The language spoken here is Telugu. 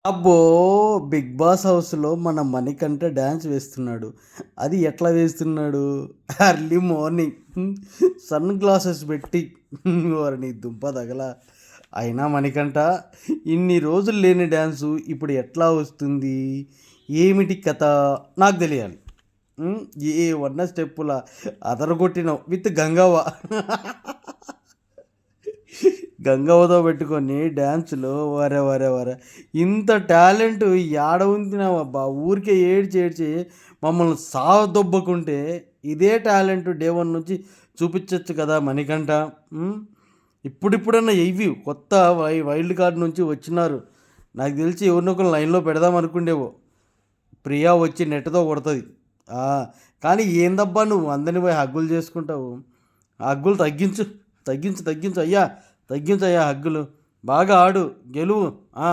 అబ్బో! 'బిగ్ బాస్' హౌస్‌లో మన మణికంఠ డాన్స్ వేస్తున్నాడు. అది ఎట్లా వేస్తున్నాడు? ఎర్లీ మార్నింగ్ సన్ గ్లాసెస్ పెట్టి ఓరిని దుంప తగలా. అయినా మణికంఠ ఇన్ని రోజులు లేని డాన్సు ఇప్పుడు ఎట్లా వస్తుంది? ఏమిటి కథ? నాకు తెలియాలి. హ్మ్. ఏవన్నా స్టెప్పులా అదరగొట్టినావు విత్ గంగవ్వ. గంగవ్వతో పెట్టుకొని డాన్సులు వరే వరే వరే! ఇంత టాలెంట్ యాడ ఉంచినావబ్బా! ఊరికే ఏడ్చి ఏడ్చి మమ్మల్ని సావదొబ్బకుంటే ఇదే టాలెంట్ డే 1 నుంచి చూపించొచ్చు కదా మణికంఠ. హ్మ్. ఇప్పుడిప్పుడన్నా ఎయ్యి కొత్త వైల్డ్ కార్డ్ నుంచి వచ్చినారు. నాకు తెలిసి ఎవరినొకరిని లైన్‌లో పెడదాం అనుకుండేవో. ప్రియా వచ్చి నెట్‌తో కొడతది. ఆ! కానీ ఏందబ్బా నువ్వు అందరిని పోయి హగ్గులు చేసుకుంటావు. హగ్గులు తగ్గించు. తగ్గించు అయ్యా. తగ్గించయ్యా హగ్గులు. బాగా ఆడు. గెలువు. ఆ!